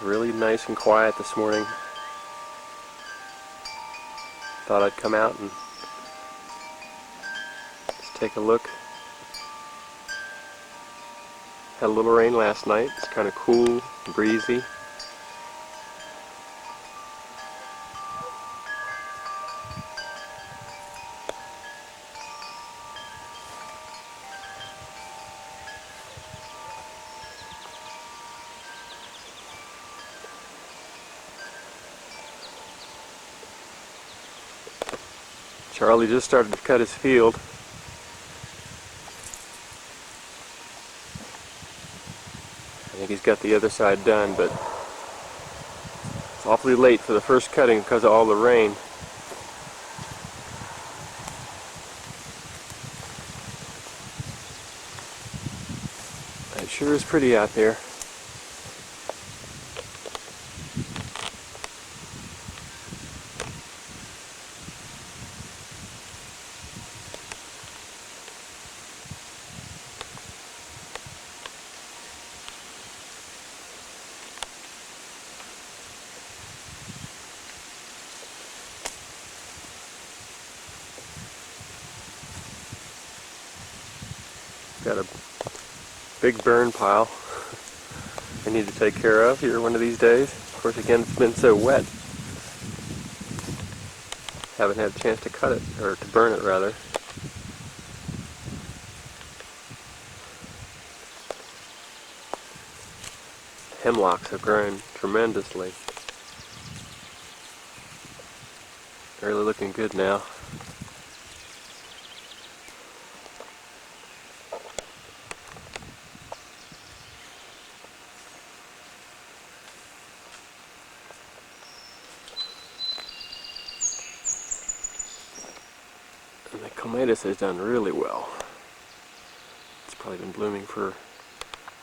Really nice and quiet this morning. Thought I'd come out and just take a look. Had a little rain last night. It's kind of cool, breezy. Charlie just started to cut his field. I think he's got the other side done, but it's awfully late for the first cutting because of all the rain. It sure is pretty out there. Got a big burn pile I need to take care of here one of these days. Of course, again, it's been so wet. Haven't had a chance to cut it, or to burn it rather. Hemlocks have grown tremendously. Really looking good now. And the clematis has done really well. It's probably been blooming for,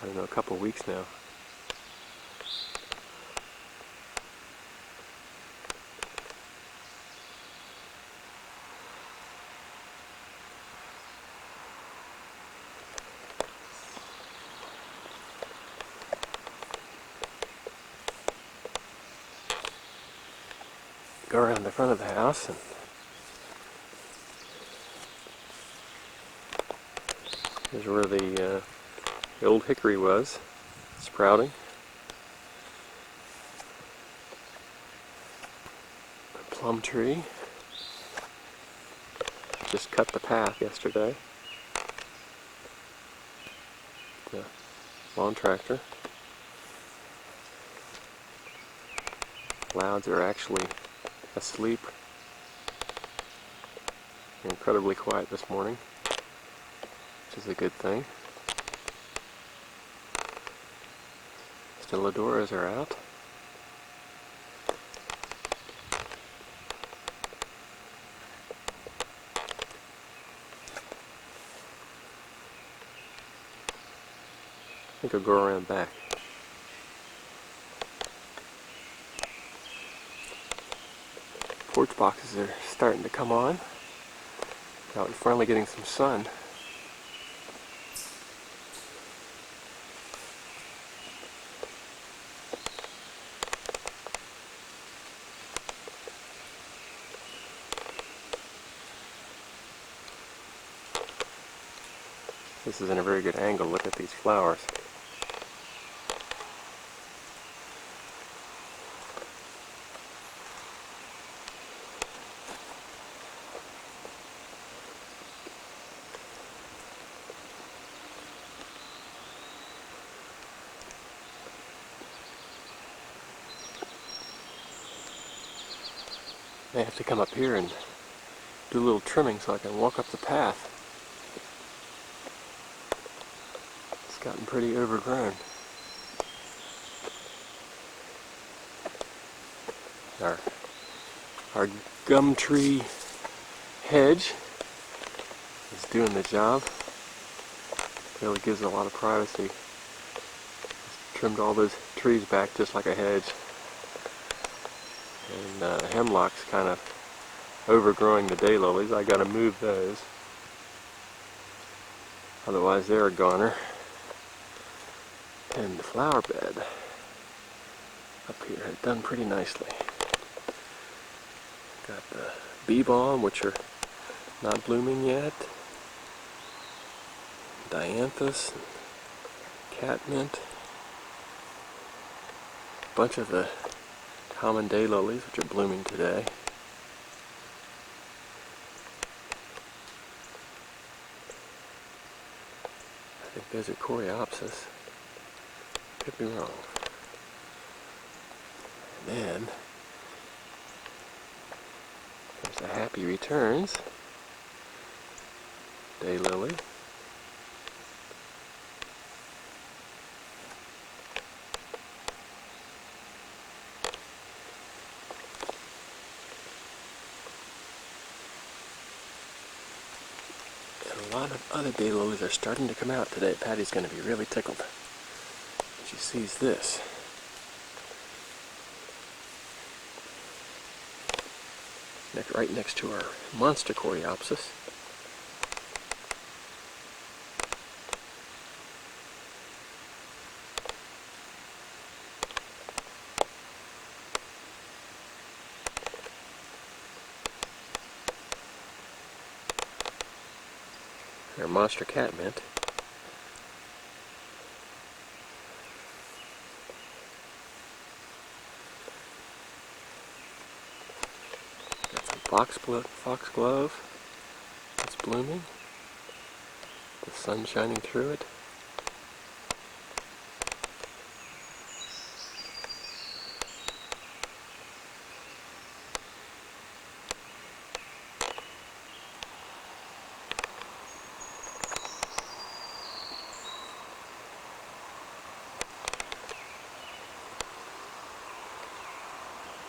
I don't know, a couple of weeks now. Go around the front of the house, and here's where the old hickory was, sprouting. A plum tree. Just cut the path yesterday. The lawn tractor. Clouds are actually asleep. They're incredibly quiet this morning, which is a good thing. Stilladoras are out. I think I'll go around back. Porch boxes are starting to come on. Now we're finally getting some sun. This isn't a very good angle. Look at these flowers. I have to come up here and do a little trimming so I can walk up the path. It's gotten pretty overgrown. Our gum tree hedge is doing the job. Really gives it a lot of privacy. Just trimmed all those trees back just like a hedge. And the hemlock's kind of overgrowing the daylilies. I gotta move those. Otherwise they're a goner. And the flower bed up here had done pretty nicely. Got the bee balm, which are not blooming yet. Dianthus, catmint. A bunch of the common daylilies, which are blooming today. I think those are coreopsis. Could be wrong. And then there's a happy returns daylily. And a lot of other daylilies are starting to come out today. Patty's going to be really tickled when she sees this. Right next to our monster coreopsis. Our monster catmint. Foxglove, it's blooming, the sun shining through it.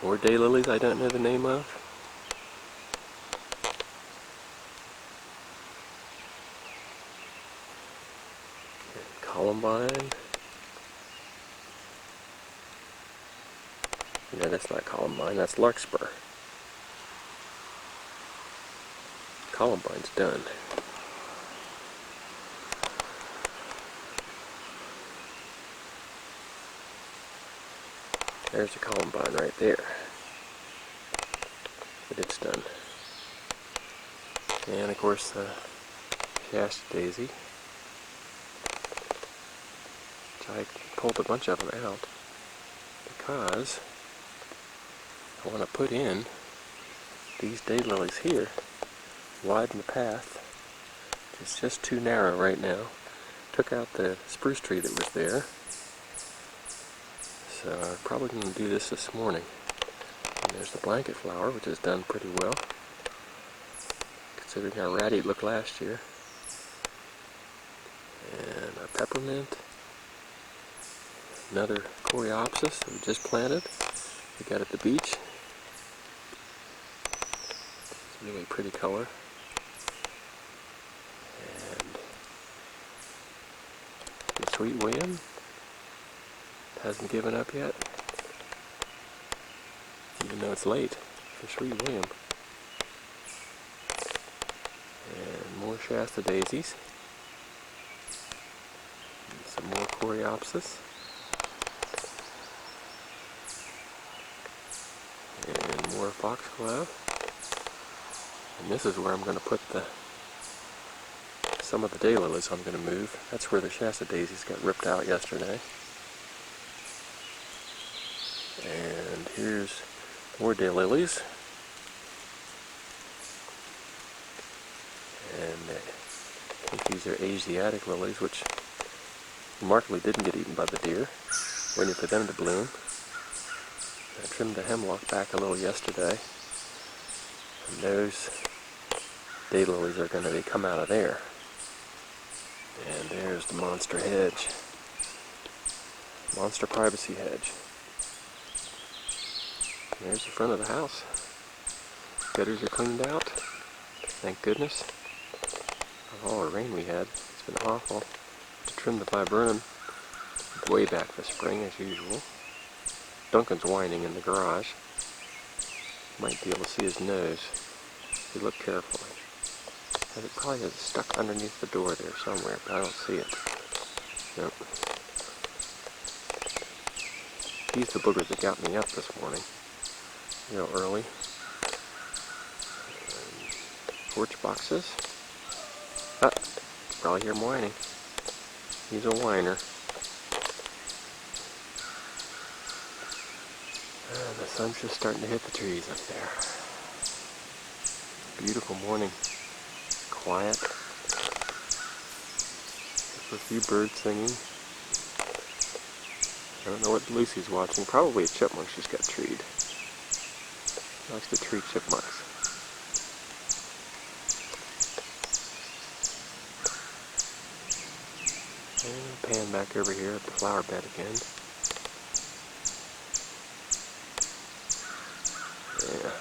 More daylilies I don't know the name of. Columbine. No, that's not columbine, that's larkspur. Columbine's done. There's a columbine right there. But it's done. And of course the Shasta daisy. I pulled a bunch of them out because I want to put in these daylilies here, widen the path. It's just too narrow right now. Took out the spruce tree that was there, so I'm probably going to do this morning. And there's the blanket flower, which has done pretty well, considering how ratty it looked last year. And our peppermint. Another coreopsis that we just planted. We got at the beach. It's a really pretty color. And the Sweet William hasn't given up yet, even though it's late for Sweet William. And more Shasta daisies. And some more coreopsis. And more foxglove. And this is where I'm going to put some of the daylilies I'm going to move. That's where the Shasta daisies got ripped out yesterday. And here's more daylilies. And I think these are Asiatic lilies, which remarkably didn't get eaten by the deer. Waiting for them to bloom. I trimmed the hemlock back a little yesterday, and those daylilies are going to come out of there. And there's the monster hedge, monster privacy hedge. And there's the front of the house. Gutters are cleaned out, thank goodness. Of all the rain we had, it's been awful. To trim the viburnum way back this spring as usual. Duncan's whining in the garage. Might be able to see his nose if you look carefully. And it probably is stuck underneath the door there somewhere, but I don't see it. Nope. These are the boogers that got me up this morning, real early. Porch boxes. Ah, probably hear him whining. He's a whiner. And the sun's just starting to hit the trees up there. Beautiful morning. Quiet. A few birds singing. I don't know what Lucy's watching. Probably a chipmunk she's got treed. She likes to tree chipmunks. And pan back over here at the flower bed again. Yeah.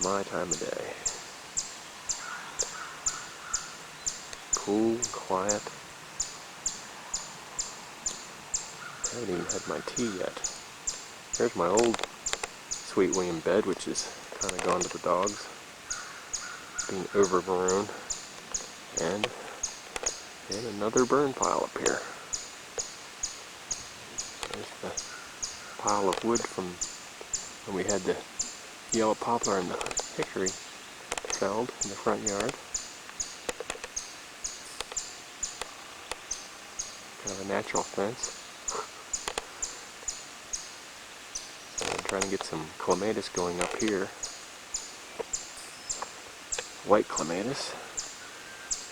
My time of day. Cool and quiet. I haven't even had my tea yet. There's my old Sweet William bed, which is kind of gone to the dogs. Being overgrown. And another burn pile up here. There's the pile of wood from when we had the yellow poplar and the hickory felled in the front yard. Kind of a natural fence. So I'm trying to get some clematis going up here. White clematis.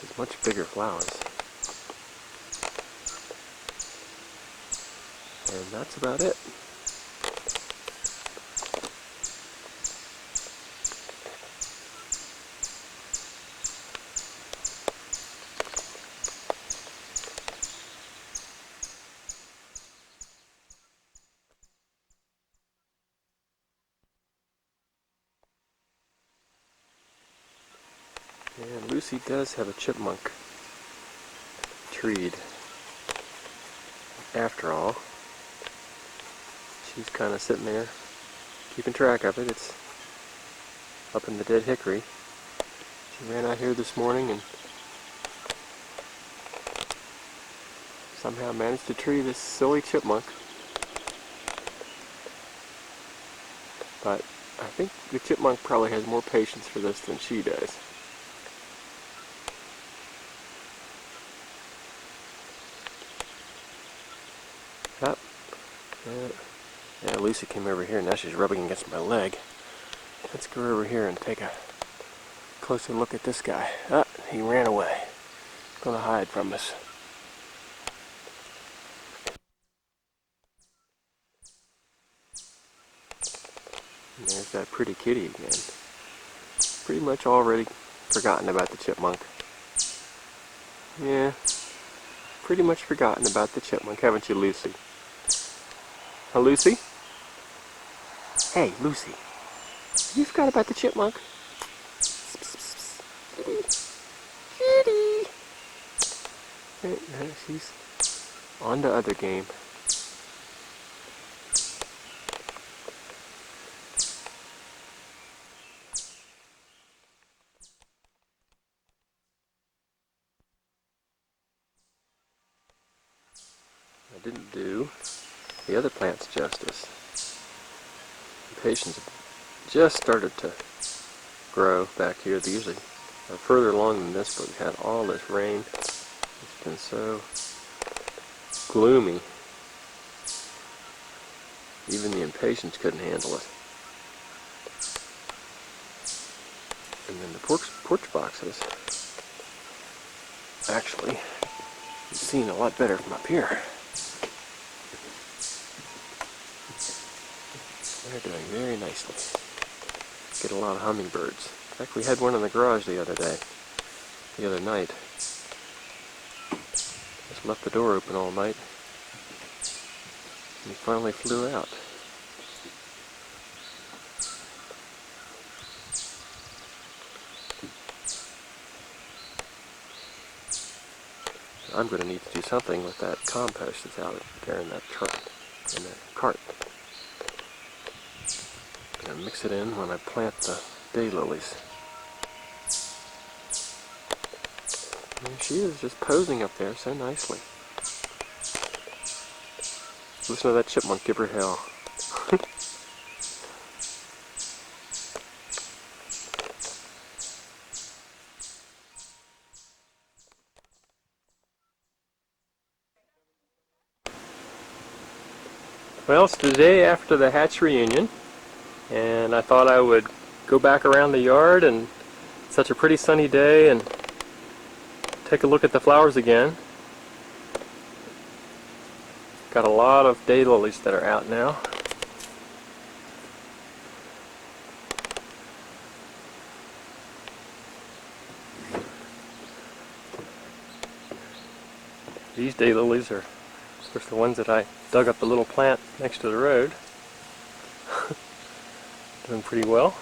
It's much bigger flowers. And that's about it. And Lucy does have a chipmunk treed. After all, she's kind of sitting there keeping track of it. It's up in the dead hickory. She ran out here this morning and somehow managed to tree this silly chipmunk. But I think the chipmunk probably has more patience for this than she does. Yep. Yeah, Lucy came over here. Now she's rubbing against my leg. Let's go over here and take a closer look at this guy. Ah, he ran away. Gonna hide from us. And there's that pretty kitty again. Pretty much already forgotten about the chipmunk. Yeah, pretty much forgotten about the chipmunk, haven't you, Lucy? Huh, Lucy? Hey, Lucy. You forgot about the chipmunk? Kitty. She's on to other game. I didn't do the other plants justice. Impatiens have just started to grow back here. They usually are further along than this, but we've had all this rain. It's been so gloomy. Even the impatiens couldn't handle it. And then the porch boxes actually seen a lot better from up here. They're doing very nicely. Get a lot of hummingbirds. In fact, we had one in the garage the other night. Just left the door open all night. And he finally flew out. I'm going to need to do something with that compost that's out there in that cart. I'm going to mix it in when I plant the daylilies. And she is just posing up there so nicely. Listen to that chipmunk give her hell. Well, it's the day after the hatch reunion, and I thought I would go back around the yard, and it's such a pretty sunny day, and take a look at the flowers again. Got a lot of daylilies that are out now. These daylilies are, of course, the ones that I dug up the little plant next to the road. Doing pretty well.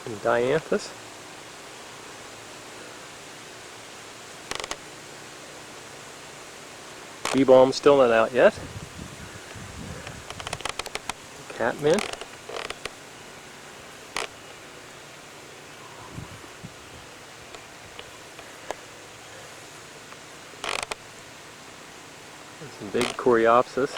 And dianthus. Bee balm's still not out yet. Catmint. And some big coreopsis.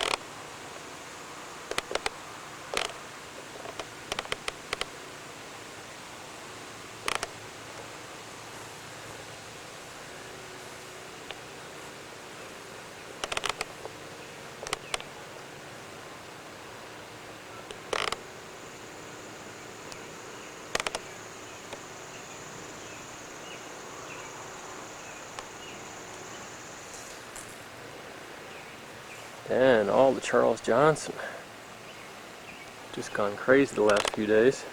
And all the Charles Johnson. Just gone crazy the last few days.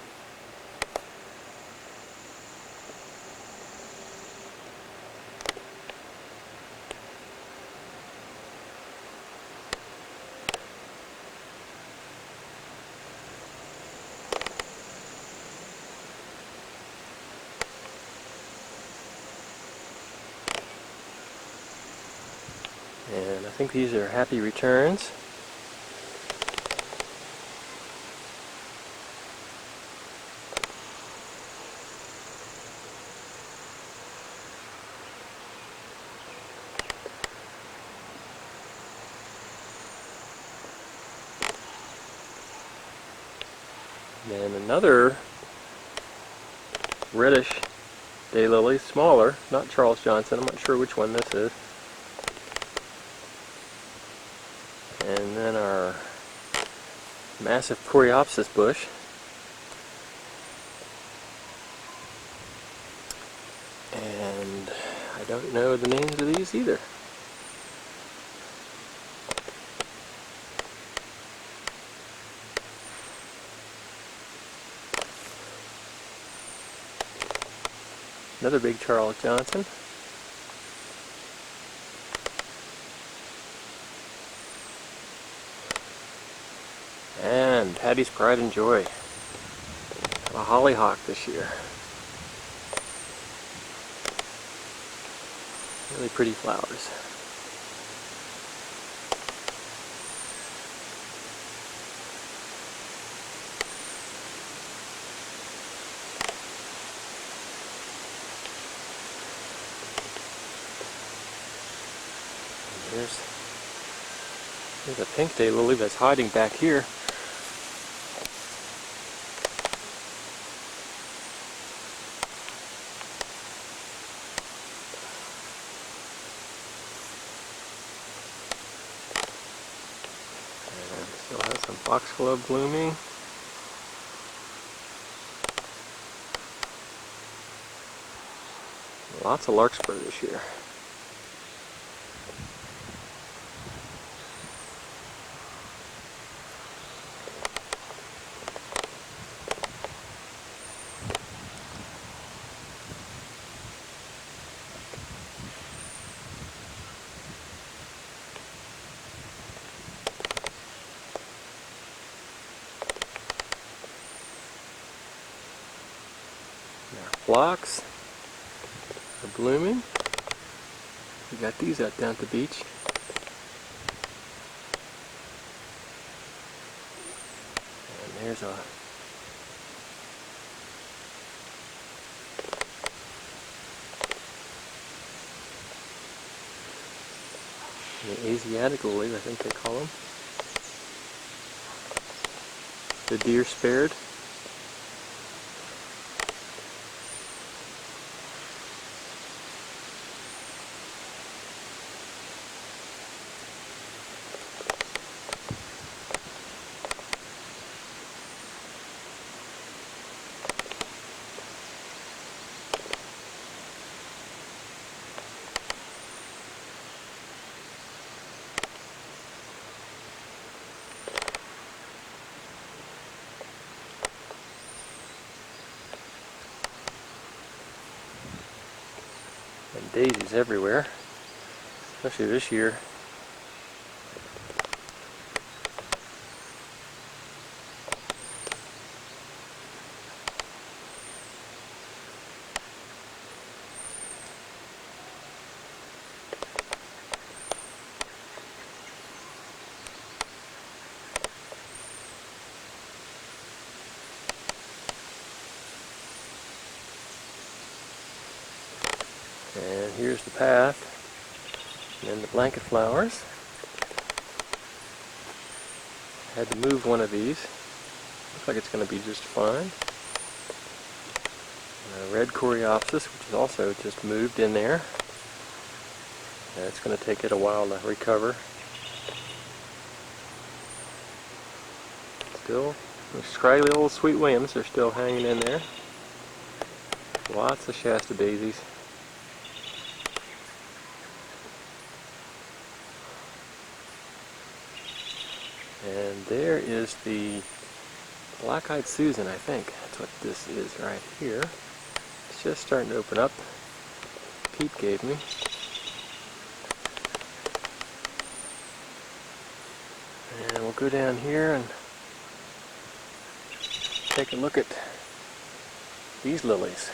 And I think these are happy returns. And another reddish daylily, smaller, not Charles Johnson, I'm not sure which one this is. And then our massive coreopsis bush. And I don't know the names of these either. Another big Charles Johnson. And Patty's Pride and Joy. A hollyhock this year. Really pretty flowers. There's a pink daylily that's hiding back here. And still has some foxglove blooming. Lots of larkspur this year. And our phlox are blooming. We got these out down at the beach. And there's a the Asiatic lilies, I think they call them. The deer spared. And daisies everywhere, especially this year. And here's the path, and then the blanket flowers. I had to move one of these. Looks like it's going to be just fine. Red coreopsis, which is also just moved in there. And it's going to take it a while to recover. Still, the scraggly old Sweet Williams are still hanging in there. Lots of Shasta daisies. And there is the black-eyed Susan, I think. That's what this is right here. It's just starting to open up. Pete gave me. And we'll go down here and take a look at these lilies.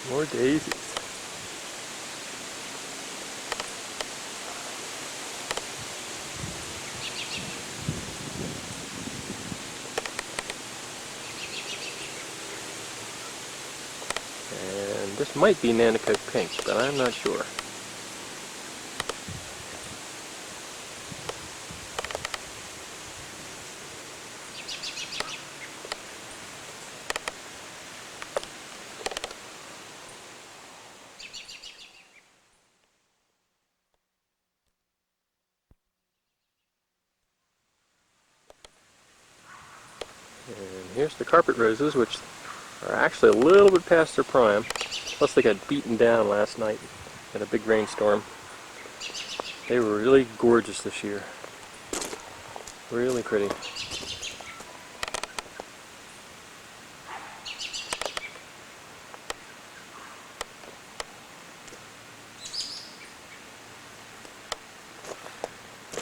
More daisies. And this might be Nanticoke pink, but I'm not sure. And here's the carpet roses, which are actually a little bit past their prime. Plus they got beaten down last night in a big rainstorm. They were really gorgeous this year. Really pretty.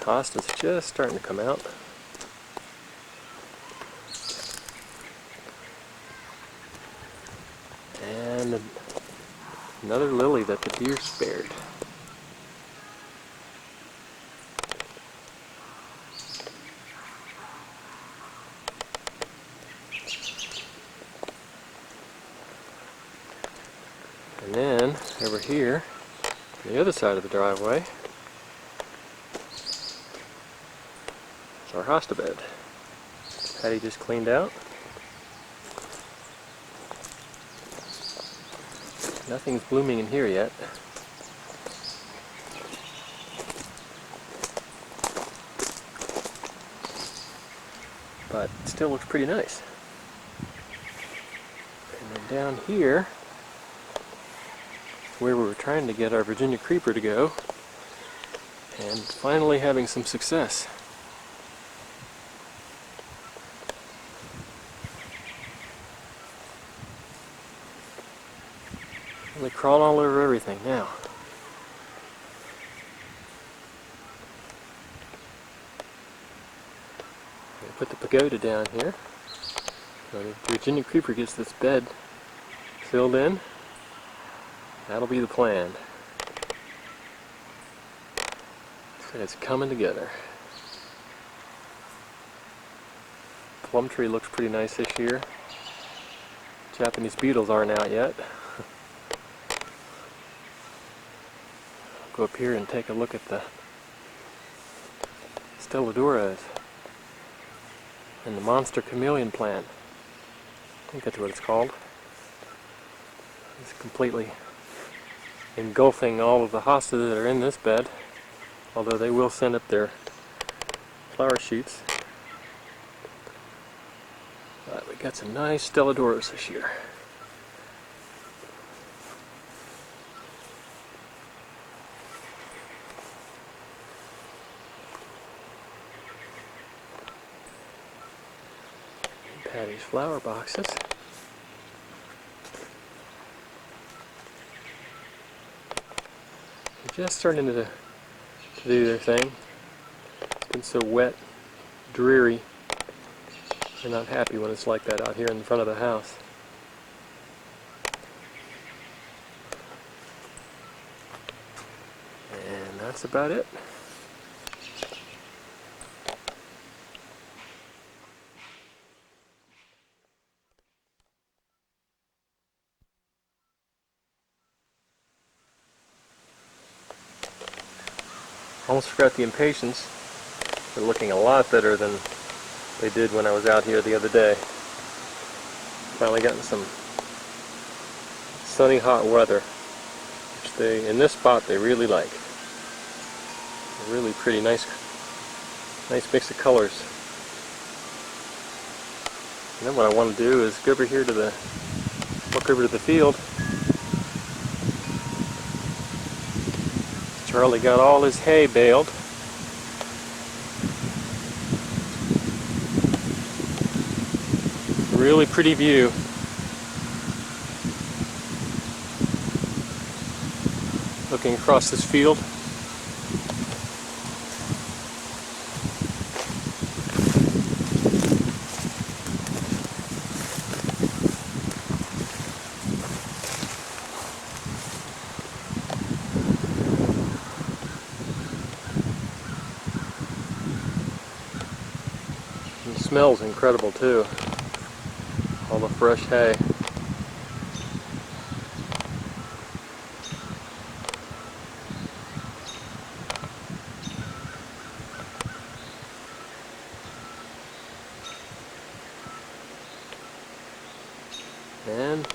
Hosta's just starting to come out. And another lily that the deer spared. And then over here, on the other side of the driveway, is our hosta bed. Patty just cleaned out. Nothing's blooming in here yet. But it still looks pretty nice. And then down here, where we were trying to get our Virginia creeper to go, and finally having some success. They're crawling all over everything now. Put the pagoda down here. When the Virginia creeper gets this bed filled in, that'll be the plan. So it's coming together. Plum tree looks pretty nice this year. Japanese beetles aren't out yet. Go up here and take a look at the stelladoras and the monster chameleon plant. I think that's what it's called. It's completely engulfing all of the hostas that are in this bed, although they will send up their flower shoots. But we got some nice stelladoras this year. Patty's flower boxes. They're just starting to do their thing. It's been so wet, dreary. They're not happy when it's like that out here in front of the house. And that's about it. Almost forgot the impatiens. They're looking a lot better than they did when I was out here the other day. Finally gotten some sunny hot weather, which they, in this spot, they really like. A really pretty, nice mix of colors. And then what I want to do is go over here to walk over to the field. Charlie got all his hay baled. Really pretty view. Looking across this field. And it smells incredible too. All the fresh hay. And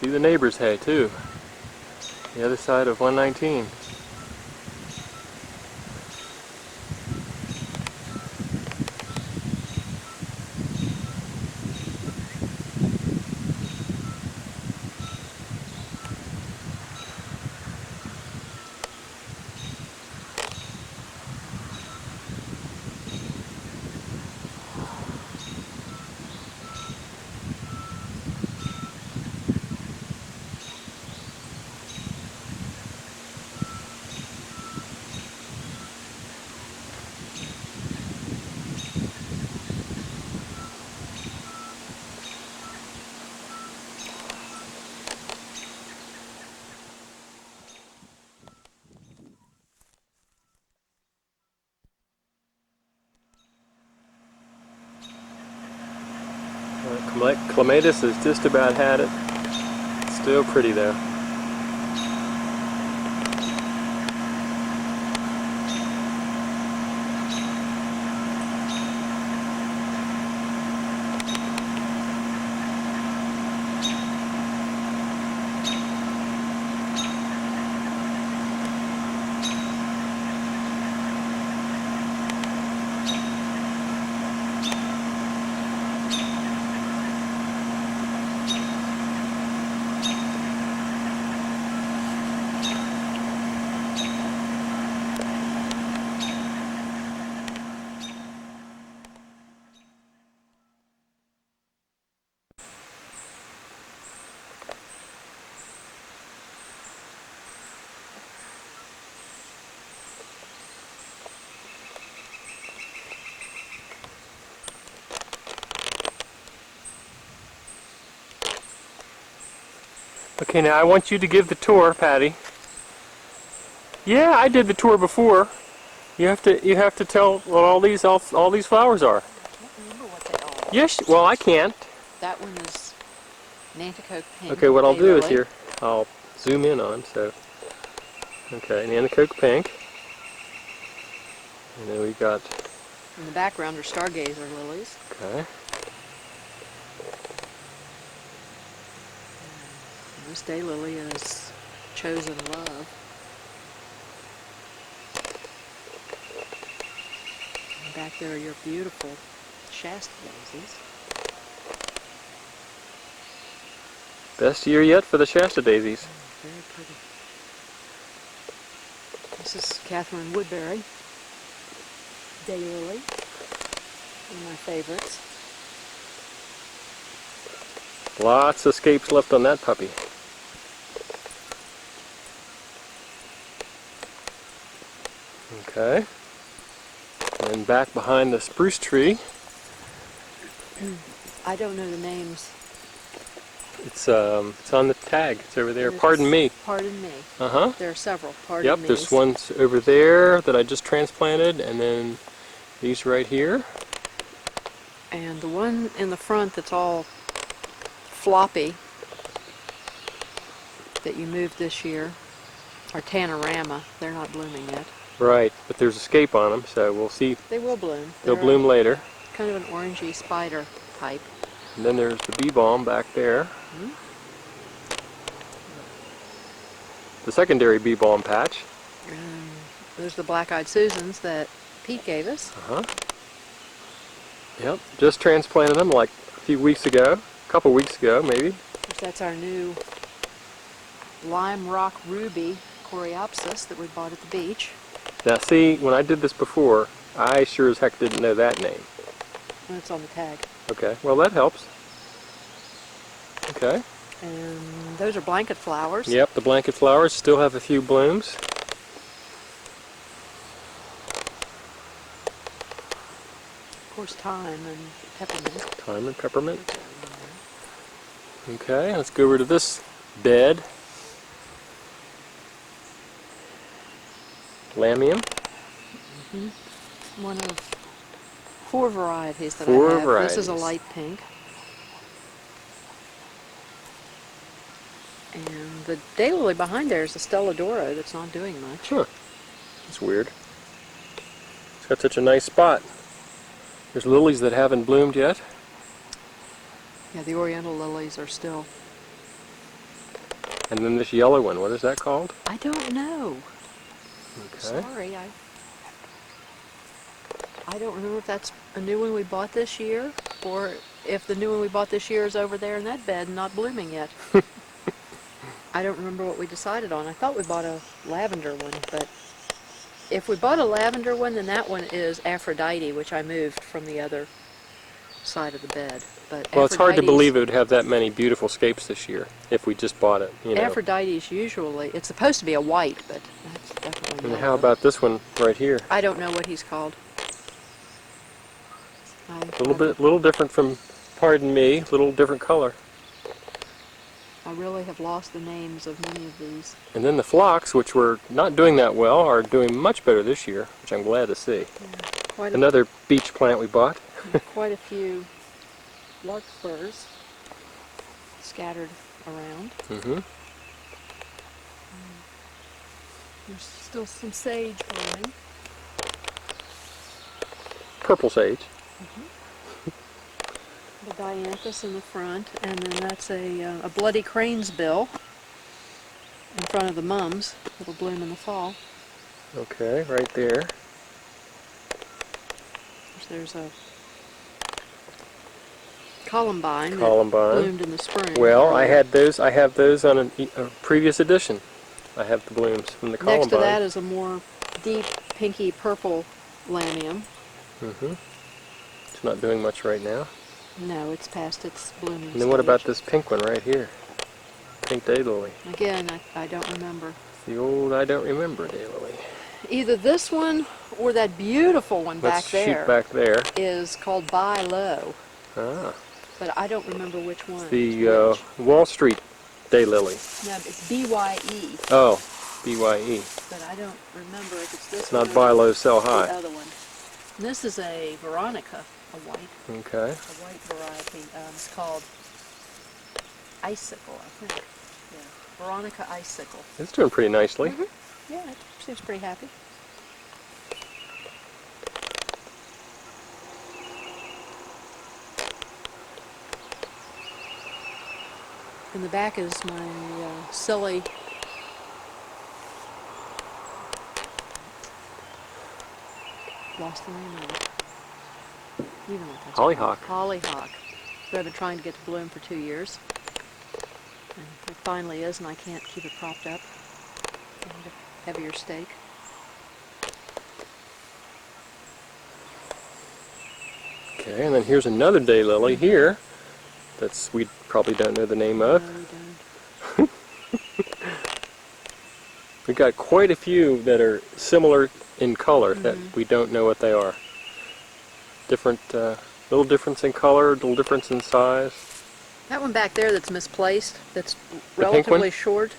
see the neighbor's hay too. The other side of 119. Clematis has just about had it. Still pretty though. Okay, now I want you to give the tour, Patty. Yeah, I did the tour before. You have to tell what all these flowers are. I can't remember what they are. Yes, well I can't. That one is Nanticoke pink. Okay, what I'll do is daylily. here, I'll zoom in on, so, okay, Nanticoke pink. And then we got, In the background are stargazer lilies. okay, And this daylily is chosen love. And back there are your beautiful Shasta daisies. best year yet for the Shasta daisies. Very pretty. This is Catherine Woodbury daylily, one of my favorites. Lots of scapes left on that puppy. Okay. And back behind the spruce tree, I don't know the names. it's on the tag. It's over there. There's- Pardon me. Pardon me. Uh-huh. There are several pardon Yep, me's. there's ones over there that I just transplanted, and then these right here. And the one in the front that's all floppy that you moved this year are Tanorama. They're not blooming yet. Right, but there's a scape on them, so we'll see. They will bloom. They'll They're bloom later. kind of an orangey spider type. And then there's the bee balm back there. The secondary bee balm patch. And there's the black-eyed Susans that Pete gave us. Uh-huh. Yep, just transplanted them like a few weeks ago. A couple weeks ago, maybe. That's our new lime rock ruby coreopsis that we bought at the beach. Now see, when I did this before, I sure as heck didn't know that name. And it's on the tag. Okay, well that helps. Okay. And those are blanket flowers. Yep, the blanket flowers still have a few blooms. Of course, thyme and peppermint. Thyme and peppermint. Okay, let's go over to this bed. Lamium. One of 4 varieties that Four I have. This is a varieties. light pink. And the daylily behind there is a Stella Doro that's not doing much. Huh. That's weird. It's got such a nice spot. There's lilies that haven't bloomed yet. Yeah, the oriental lilies are still... And then this yellow one, what is that called? I don't know. Okay. Sorry, I don't remember if that's a new one we bought this year, or if the new one we bought this year is over there in that bed and not blooming yet. I don't remember what we decided on. I thought we bought a lavender one, but if we bought a lavender one, then that one is Aphrodite, which I moved from the other side of the bed. But Well, it's hard to Aphrodite's- believe it would have that many beautiful scapes this year if we just bought it, you know. Aphrodite's usually, it's supposed to be a white, but that's definitely And not. how about this one right here? I don't know what he's called. A little different from Pardon Me, a little different color. I really have lost the names of many of these. And then the phlox, which were not doing that well, are doing much better this year, which I'm glad to see. Quite Another beach plant we bought. quite a few larkspurs scattered around. Mm-hmm. There's still some sage growing. Purple sage. The dianthus in the front, and then that's a bloody crane's bill in front of the mums. It'll bloom in the fall. Okay, right there. There's a columbine, Columbine. that bloomed in the spring. Well, I have those on a previous edition. I have the blooms from the Columbine. Next to that is a more deep pinky purple lamium. Mm-hmm. It's not doing much right now. No, it's past its blooming And then what about stage. this pink one right here? Pink daylily. Again, I don't remember. The old I don't remember daylily. Either this one or that beautiful one Let's back there shoot back there. is called Buy Low, Ah, but I don't remember which one. the Wall Street daylily? No, it's B-Y-E, Oh, B-Y-E. but I don't remember if it's this It's one not or buy low, sell the high. other one. And this is a Veronica, a white variety. It's called Icicle, I think. Yeah, Veronica Icicle. It's doing pretty nicely. Yeah, it seems pretty happy. In the back is my silly lost the name of it. You know what that's Hollyhock. called. Hollyhock. That I've been trying to get to bloom for 2 years. And it finally is, and I can't keep it propped up. I need a heavier stake. Okay, and then here's another daylily here. That's we probably don't know the name of. No, we don't. We've got quite a few that are similar in color that we don't know what they are. Different, little difference in color, little difference in size. That one back there that's misplaced, that's pink relatively one? short,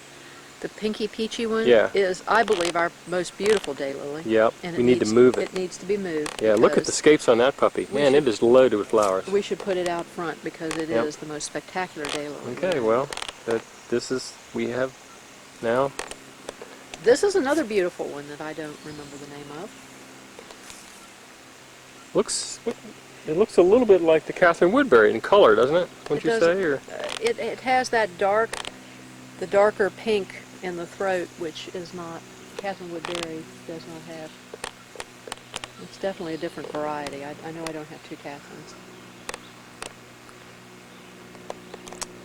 the pinky peachy one, Yeah. is, I believe, our most beautiful daylily. Yep, And we need to move it. It needs to be moved. Yeah, look at the scapes on that puppy. Man, it is loaded with flowers. We should put it out front because it Yep. is the most spectacular daylily. Okay, well, this is, we have now. This is another beautiful one that I don't remember the name of. It looks a little bit like the Catherine Woodbury in color, doesn't it? Wouldn't you say? Or It has that the darker pink in the throat, which is not, Catherine Woodbury does not have. It's definitely a different variety. I know I don't have two Catherines.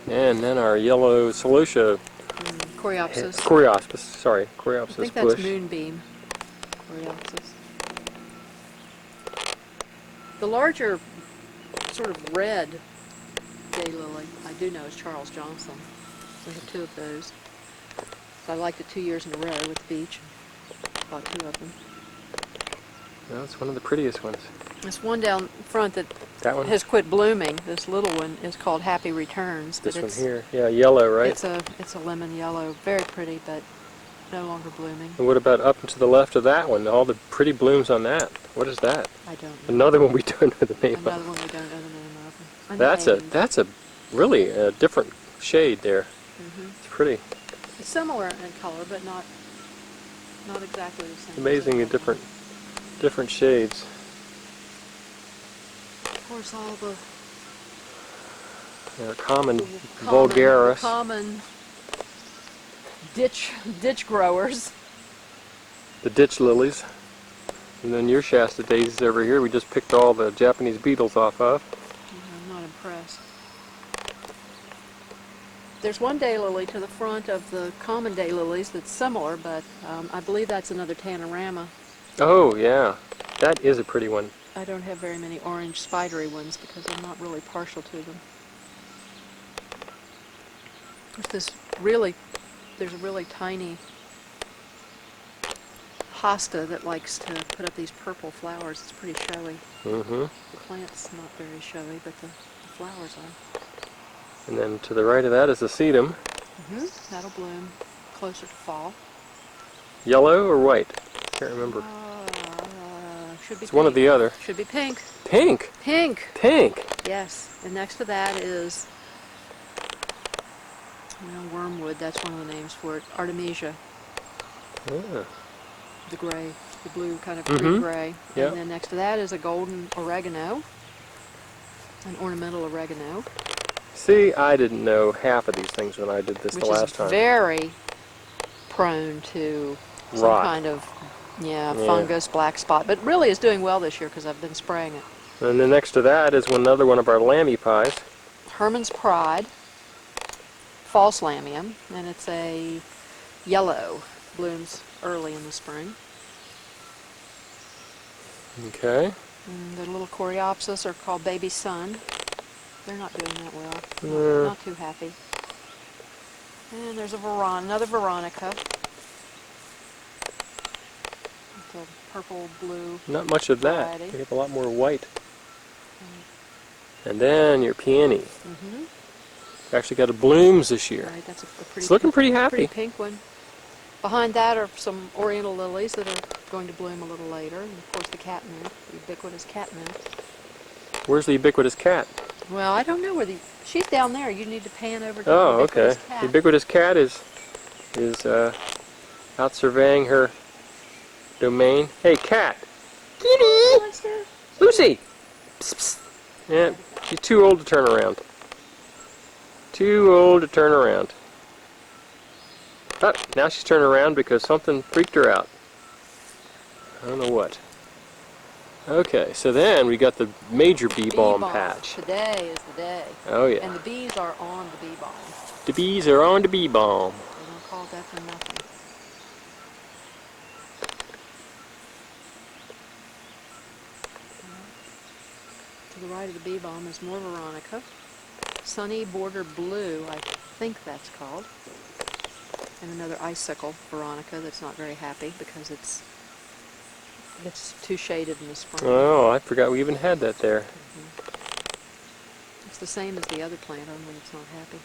and then our yellow celosia. Coreopsis. Coreopsis, sorry, I Coreopsis think that's bush. moonbeam. Coreopsis. The larger, sort of red daylily, I do know is Charles Johnson. So I have 2 of those. So I liked it 2 years in a row with the beach. Bought 2 of them. Well, it's one of the prettiest ones. This one down front that That one? has quit blooming, this little one, is called Happy Returns. This but one here. Yeah, yellow, right? It's a lemon yellow, very pretty, but no longer blooming. And what about up and to the left of that one? All the pretty blooms on that. What is that? I don't know. Another one we don't know the name Another of. one we don't know the name of. That's a really different shade there. It's pretty. It's similar in color, but not exactly the same. Amazingly different shades. Of course, all the They're common vulgaris. common ditch growers. The ditch lilies. And then your Shasta daisies over here, we just picked all the Japanese beetles off of. I'm not impressed. There's one daylily to the front of the common daylilies that's similar, but I believe that's another Tanorama. Oh, yeah. That is a pretty one. I don't have very many orange spidery ones because I'm not really partial to them. There's a really tiny hosta that likes to put up these purple flowers. It's pretty showy. Mm-hmm. The plant's not very showy, but the flowers are. And then to the right of that is the sedum. That'll bloom closer to fall. Yellow or white? Can't remember. Should be It's one or pink. the other. Should be pink. Pink! Pink! Pink! Yes. And next to that is, wormwood, that's one of the names for it. Artemisia. Yeah. The gray, the blue kind of green gray. Yep. And then next to that is a golden oregano. An ornamental oregano. See, I didn't know half of these things when I did this Which the last is time. very prone to some Rot. kind of fungus, black spot, but really is doing well this year because I've been spraying it. And then next to that is another one of our lammy pies. Herman's Pride, false lamium, and it's a yellow, blooms early in the spring. Okay. And the little coreopsis are called Baby Sun. They're not doing that well. Not too happy. And there's another Veronica. It's a purple blue. Not much of that. variety. We have a lot more white. And then your peony. Actually got a blooms this year. Right, that's a pretty. It's looking pretty happy. Pretty pink one. Behind that are some oriental lilies that are going to bloom a little later, and of course the catmint, the ubiquitous catmint. Where's the ubiquitous cat? Well, I don't know where she's down there. You need to pan over to Oh, the ubiquitous okay. cat. The ubiquitous cat is out surveying her domain. Hey, cat! Kitty! Monster. Lucy! Psst, psst. Yeah, she's too old to turn around. Too old to turn around. Oh, now she's turning around because something freaked her out. I don't know what. Okay, so then we got the major bee balm patch. Today is the day. Oh yeah. And the bees are on the bee balm. The bees are on the bee balm. They don't call that for nothing. To the right of the bee balm is more veronica. Sunny border blue, I think that's called. And another icicle veronica that's not very happy because it's too shaded in the spring. Oh, I forgot we even had that there. It's the same as the other plant, only it's not happy.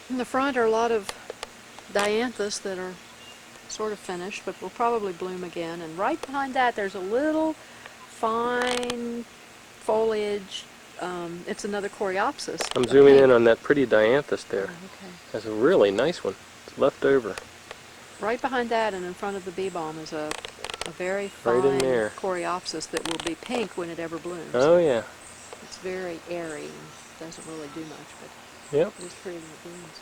In the front are a lot of dianthus that are sort of finished, but will probably bloom again. And right behind that, there's a little fine foliage. It's another coreopsis. I'm zooming in on that pretty dianthus there. Oh, okay. That's a really nice one. It's left over. Right behind that and in front of the bee balm is a very fine Right in there. coreopsis that will be pink when it ever blooms. Oh yeah. It's very airy and doesn't really do much, but Yep. it is pretty when it blooms.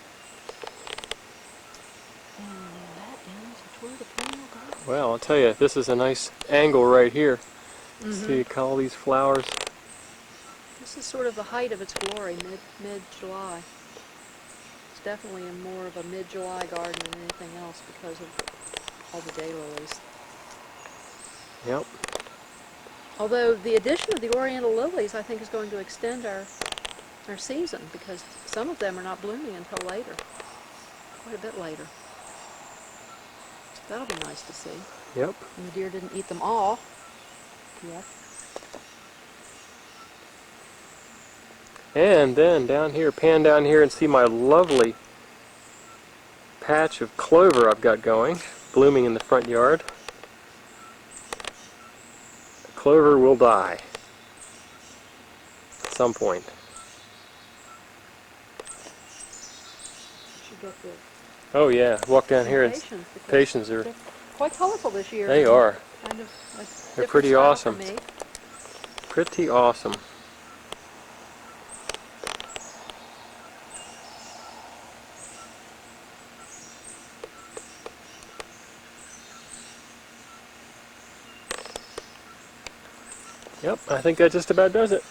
And that ends toward the perennial garden. Well, I'll tell you, this is a nice angle right here. See all these flowers. This is sort of the height of its glory, mid-July. It's definitely in more of a mid-July garden than anything else because of all the daylilies. Yep. Although the addition of the oriental lilies, I think, is going to extend our season because some of them are not blooming until later, quite a bit later. So that'll be nice to see. Yep. And the deer didn't eat them all yet. And then down here, pan down here and see my lovely patch of clover I've got going, blooming in the front yard. Clover will die at some point. Should get the Oh yeah, walk down here and patience because patience are, they're quite colorful this year. they are. Kind of a different They're pretty style awesome. For me. Pretty awesome. Yep, I think that just about does it.